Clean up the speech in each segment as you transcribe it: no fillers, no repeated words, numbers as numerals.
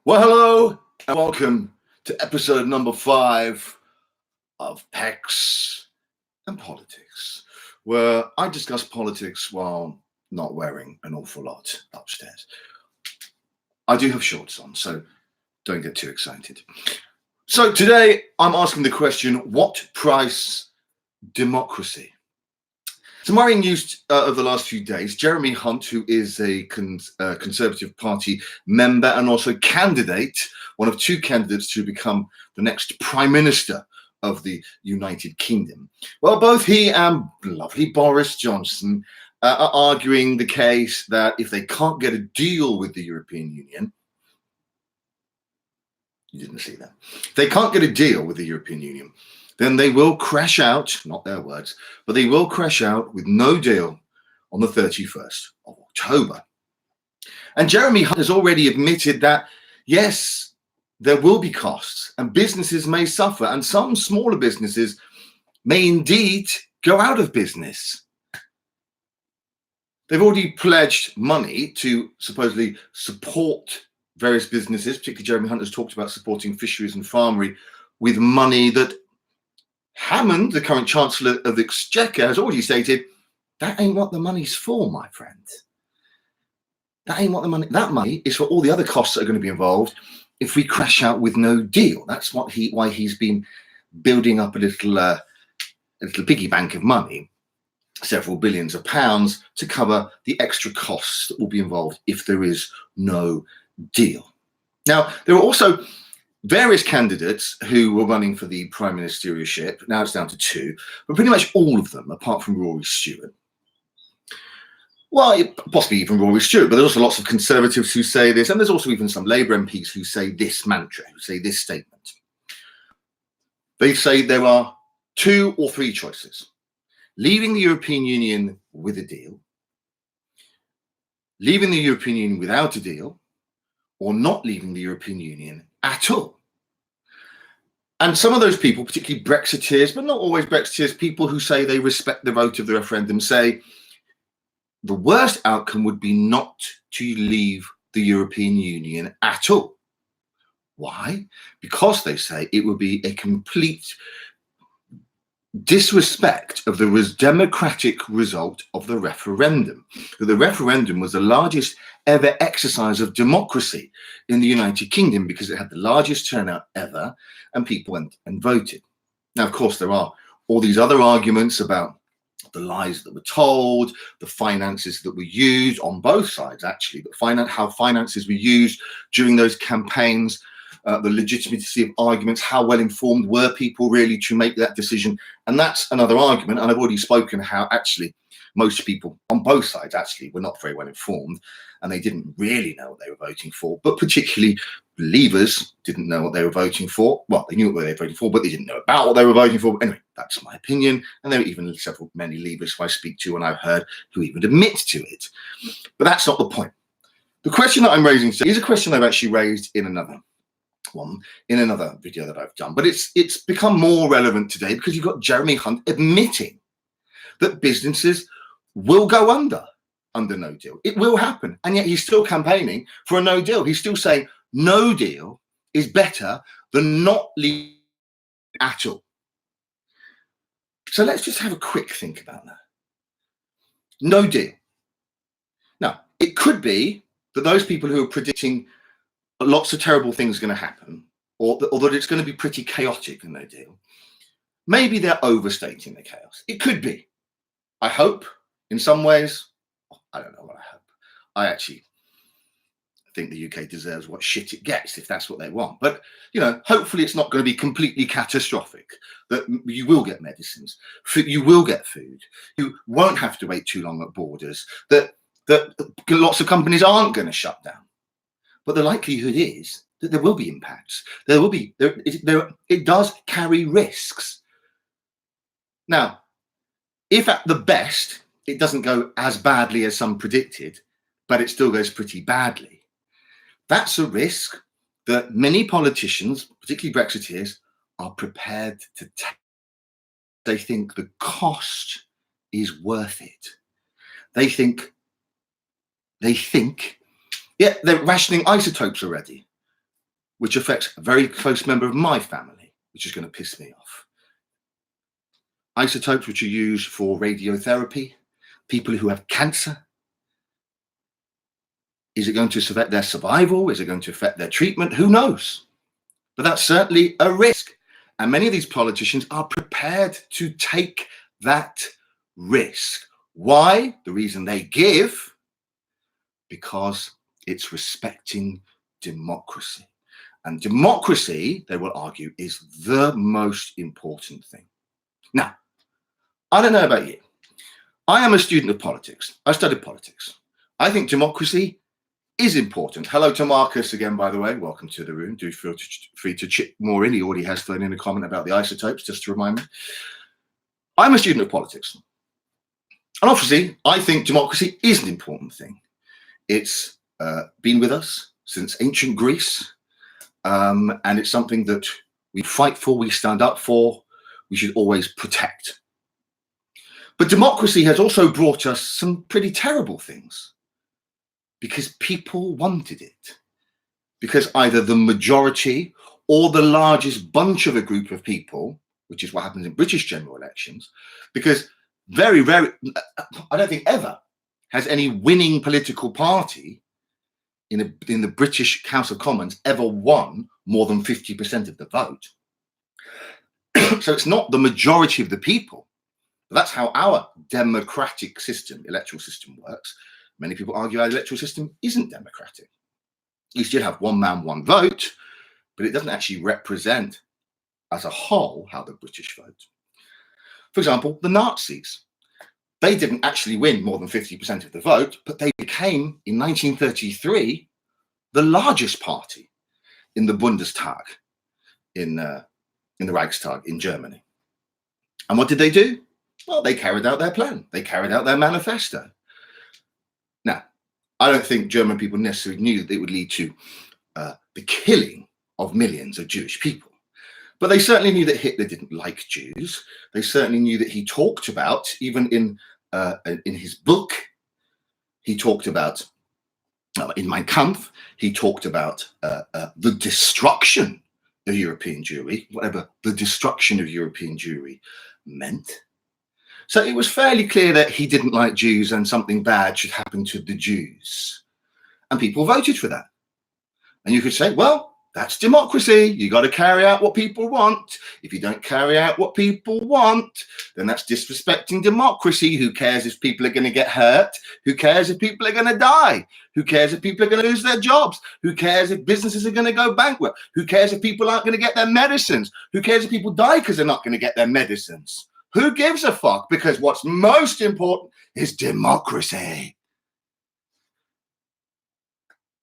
Well, hello and welcome to episode number 5 of PECS and Politics, where I discuss politics while not wearing an awful lot upstairs. I do have shorts on, so don't get too excited. So today I'm asking the question, what price democracy? Some worrying news over the last few days. Jeremy Hunt, who is a Conservative Party member and also candidate, one of 2 candidates to become the next Prime Minister of the United Kingdom. Well, both he and lovely Boris Johnson are arguing the case that if they can't get a deal with the European Union, you didn't see that, if they can't get a deal with the European Union, then they will crash out, not their words, but they will crash out with no deal on the 31st of October. And Jeremy Hunt has already admitted that, yes, there will be costs and businesses may suffer, and some smaller businesses may indeed go out of business. They've already pledged money to supposedly support various businesses, particularly Jeremy Hunt has talked about supporting fisheries and farmery with money that Hammond, the current Chancellor of the Exchequer, has already stated, that ain't what the money's for, my friend. That ain't what that money is for all the other costs that are going to be involved if we crash out with no deal. That's why he's been building up a little piggy bank of money, several billions of pounds, to cover the extra costs that will be involved if there is no deal. Now, there are also various candidates who were running for the prime ministerialship. Now it's down to 2, but pretty much all of them, apart from Rory Stewart. Well, possibly even Rory Stewart, but there's also lots of Conservatives who say this, and there's also even some Labour MPs who say this mantra, who say this statement. They say there are 2 or 3 choices: leaving the European Union with a deal, leaving the European Union without a deal, or not leaving the European Union at all. And some of those people, particularly Brexiteers, but not always Brexiteers, people who say they respect the vote of the referendum, say the worst outcome would be not to leave the European Union at all. Why? Because they say it would be a complete disrespect of the democratic result of the referendum. The referendum was the largest ever exercise of democracy in the United Kingdom because it had the largest turnout ever, and people went and voted. Now, of course, there are all these other arguments about the lies that were told, the finances that were used on both sides, actually, but how finances were used during those campaigns, the legitimacy of arguments, how well informed were people really to make that decision. And that's another argument. And I've already spoken how actually most people on both sides actually were not very well informed, and they didn't really know what they were voting for. But particularly Leavers didn't know what they were voting for. Well, they knew what they were voting for, but they didn't know about what they were voting for. Anyway, that's my opinion. And there are even many Leavers who I speak to and I've heard who even admit to it. But that's not the point. The question that I'm raising today is a question I've actually raised in another video that I've done, but it's become more relevant today because you've got Jeremy Hunt admitting that businesses will go under no deal. It will happen, and yet he's still campaigning for a no deal. He's still saying no deal is better than not leaving at all. So let's just have a quick think about that. No deal. Now, it could be that those people who are predicting lots of terrible things are going to happen, or that it's going to be pretty chaotic and no deal, maybe they're overstating the chaos. It could be. I hope in some ways, I don't know what I hope. I actually think the UK deserves what shit it gets if that's what they want. But, hopefully it's not going to be completely catastrophic, that you will get medicines, you will get food, you won't have to wait too long at borders, that lots of companies aren't going to shut down. But the likelihood is that there will be impacts. It does carry risks. Now, if at the best it doesn't go as badly as some predicted, but it still goes pretty badly, that's a risk that many politicians, particularly Brexiteers, are prepared to take. They think the cost is worth it. They think, yeah, they're rationing isotopes already. which affects a very close member of my family, which is going to piss me off. Isotopes which are used for radiotherapy, people who have cancer. Is it going to affect their survival? Is it going to affect their treatment? Who knows? But that's certainly a risk. And many of these politicians are prepared to take that risk. Why? The reason they give, because it's respecting democracy. And democracy, they will argue, is the most important thing. Now, I don't know about you. I am a student of politics. I studied politics. I think democracy is important. Hello to Marcus again, by the way. Welcome to the room. Do feel free to chip more in. He already has thrown in a comment about the isotopes, just to remind me. I'm a student of politics. And obviously, I think democracy is an important thing. It's been with us since ancient Greece. And it's something that we fight for, we stand up for, we should always protect. But democracy has also brought us some pretty terrible things because people wanted it. Because either the majority or the largest bunch of a group of people, which is what happens in British general elections, because very, very, I don't think ever has any winning political party in the British House of Commons ever won more than 50% of the vote. So it's not the majority of the people. But that's how our democratic system, electoral system works. Many people argue our electoral system isn't democratic. You still have one man, one vote, but it doesn't actually represent as a whole how the British vote. For example, the Nazis. They didn't actually win more than 50% of the vote, but they became, in 1933, the largest party in the Bundestag, in the Reichstag in Germany. And what did they do? Well, they carried out their plan. They carried out their manifesto. Now, I don't think German people necessarily knew that it would lead to the killing of millions of Jewish people. But they certainly knew that Hitler didn't like Jews. They certainly knew that he talked about, even in his book, he talked about, in Mein Kampf, he talked about the destruction of European Jewry, whatever the destruction of European Jewry meant. So it was fairly clear that he didn't like Jews and something bad should happen to the Jews. And people voted for that. And you could say, well, that's democracy. You got to carry out what people want. If you don't carry out what people want, then that's disrespecting democracy. Who cares if people are going to get hurt? Who cares if people are going to die? Who cares if people are going to lose their jobs? Who cares if businesses are going to go bankrupt? Who cares if people aren't going to get their medicines? Who cares if people die because they're not going to get their medicines? Who gives a fuck? Because what's most important is democracy.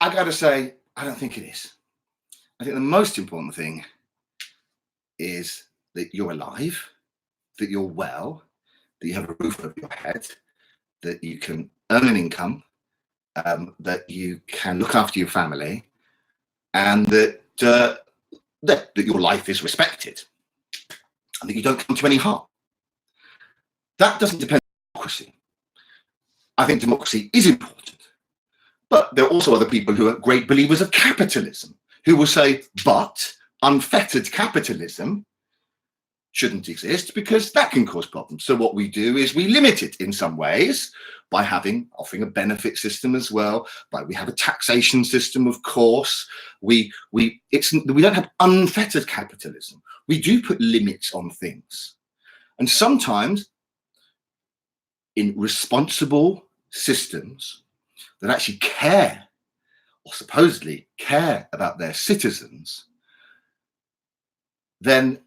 I got to say, I don't think it is. I think the most important thing is that you're alive, that you're well, that you have a roof over your head, that you can earn an income, that you can look after your family, and that your life is respected, and that you don't come to any harm. That doesn't depend on democracy. I think democracy is important. But there are also other people who are great believers of capitalism, who will say, but unfettered capitalism shouldn't exist because that can cause problems. So what we do is we limit it in some ways by offering a benefit system as well. We have a taxation system, of course. We don't have unfettered capitalism. We do put limits on things. And sometimes in responsible systems that actually care, or supposedly care about their citizens, then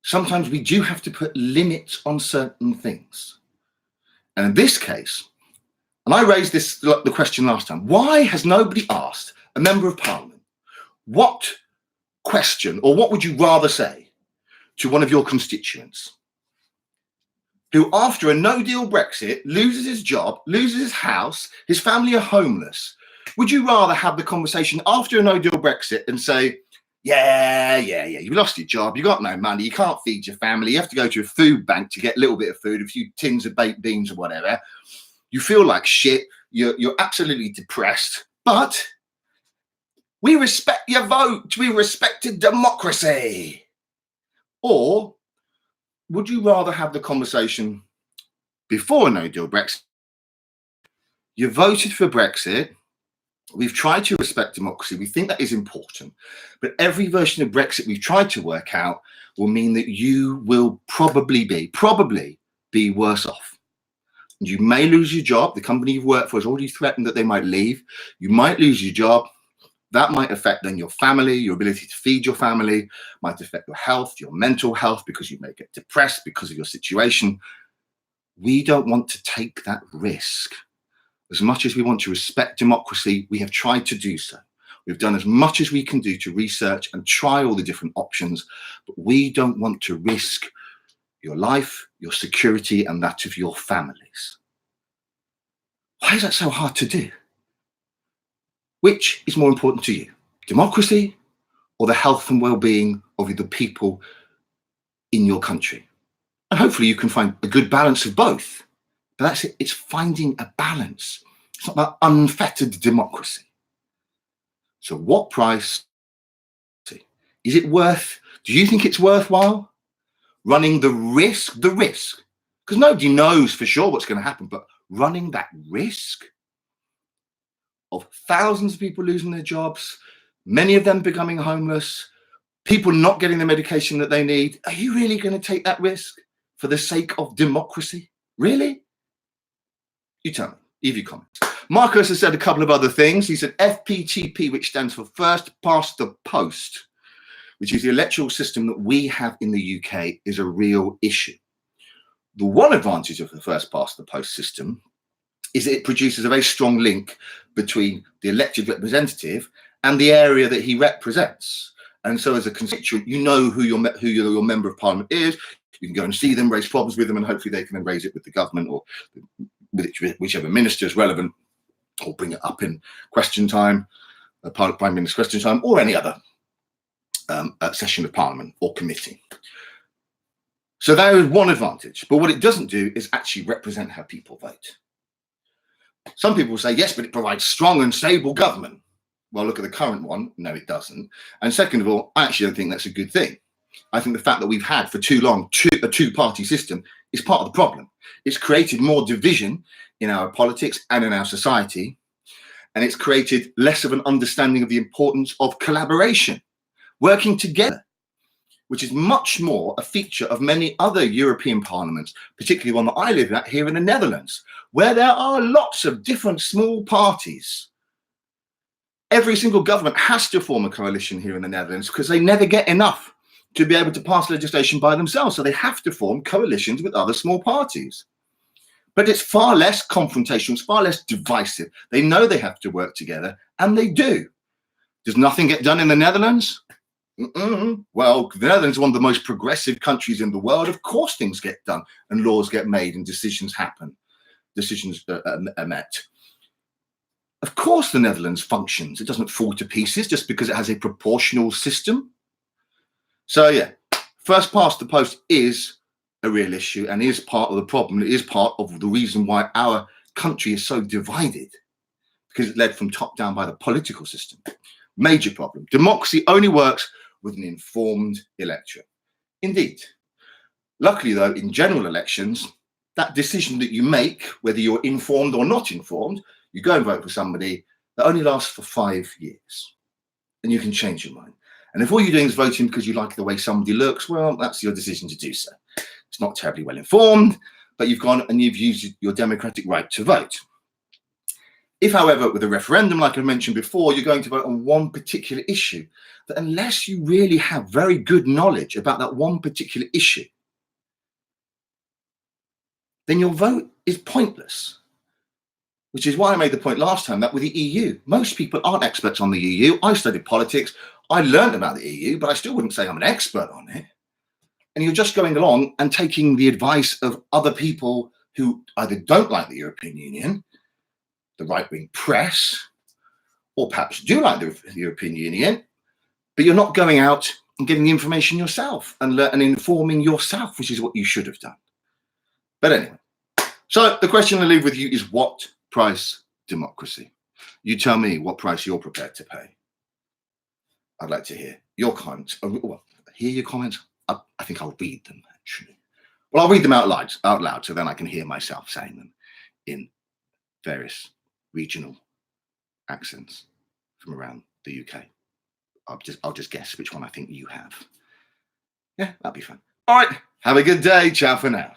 sometimes we do have to put limits on certain things. And in this case, and I raised the question last time, why has nobody asked a member of parliament, what question or what would you rather say to one of your constituents who, after a no-deal Brexit, loses his job, loses his house, his family are homeless? Would you rather have the conversation after a no-deal Brexit and say, yeah, you lost your job, you got no money, you can't feed your family, you have to go to a food bank to get a little bit of food, a few tins of baked beans or whatever. You feel like shit, you're absolutely depressed, but We respect your vote. We respected democracy. Or would you rather have the conversation before a no-deal Brexit? You voted for Brexit. We've tried to respect democracy. We think that is important. But every version of Brexit we've tried to work out will mean that you will probably be worse off. You may lose your job. The company you've worked for has already threatened that they might leave. You might lose your job. That might affect then your family, your ability to feed your family, might affect your health, your mental health, because you may get depressed because of your situation. We don't want to take that risk. As much as we want to respect democracy, we have tried to do so. We've done as much as we can do to research and try all the different options, but we don't want to risk your life, your security, and that of your families. Why is that so hard to do? Which is more important to you, democracy or the health and well-being of the people in your country? And hopefully you can find a good balance of both. But that's it. It's finding a balance. It's not about unfettered democracy. So what price? Is it worth? Do you think it's worthwhile running the risk? Because nobody knows for sure what's going to happen, but running that risk of thousands of people losing their jobs, many of them becoming homeless, people not getting the medication that they need. Are you really going to take that risk for the sake of democracy? Really? You tell me. Leave your comments. Marcus has said a couple of other things. He said FPTP, which stands for First Past the Post, which is the electoral system that we have in the UK, is a real issue. The one advantage of the First Past the Post system is that it produces a very strong link between the elected representative and the area that he represents. And so as a constituent, you know who your member of parliament is. You can go and see them, raise problems with them, and hopefully they can then raise it with the government or with whichever minister is relevant, or bring it up in question time, Prime Minister's question time, or any other session of Parliament or committee. So that is one advantage. But what it doesn't do is actually represent how people vote. Some people say, yes, but it provides strong and stable government. Well, look at the current one. No, it doesn't. And second of all, I actually don't think that's a good thing. I think the fact that we've had for too long a two-party system is part of the problem. It's created more division in our politics and in our society, and it's created less of an understanding of the importance of collaboration, working together, which is much more a feature of many other European parliaments, particularly one that I live at here in the Netherlands, where there are lots of different small parties. Every single government has to form a coalition here in the Netherlands because they never get enough to be able to pass legislation by themselves. So they have to form coalitions with other small parties. But it's far less confrontational, it's far less divisive. They know they have to work together, and they do. Does nothing get done in the Netherlands? Well, the Netherlands is one of the most progressive countries in the world. Of course things get done and laws get made and decisions happen. Decisions are met. Of course the Netherlands functions. It doesn't fall to pieces just because it has a proportional system. So yeah, first past the post is a real issue and is part of the problem. It is part of the reason why our country is so divided, because it led from top down by the political system. Major problem. Democracy only works with an informed electorate. Indeed. Luckily, though, in general elections, that decision that you make, whether you're informed or not informed, you go and vote for somebody that only lasts for 5 years, and you can change your mind. And if all you're doing is voting because you like the way somebody looks, well, that's your decision to do so. It's not terribly well informed, but you've gone and you've used your democratic right to vote. If, however, with a referendum, like I mentioned before, you're going to vote on one particular issue, that unless you really have very good knowledge about that one particular issue, then your vote is pointless. Which is why I made the point last time that with the EU, most people aren't experts on the EU. I studied politics. I learned about the EU, but I still wouldn't say I'm an expert on it. And you're just going along and taking the advice of other people who either don't like the European Union, the right-wing press, or perhaps do like the European Union, but you're not going out and getting the information yourself and informing yourself, which is what you should have done. But anyway, so the question I leave with you is, what price democracy? You tell me what price you're prepared to pay. I'd like to hear your comments. Well, hear your comments. I think I'll read them, actually. Well, I'll read them out loud, so then I can hear myself saying them in various regional accents from around the UK. I'll just guess which one I think you have. Yeah, that'll be fun. All right, have a good day. Ciao for now.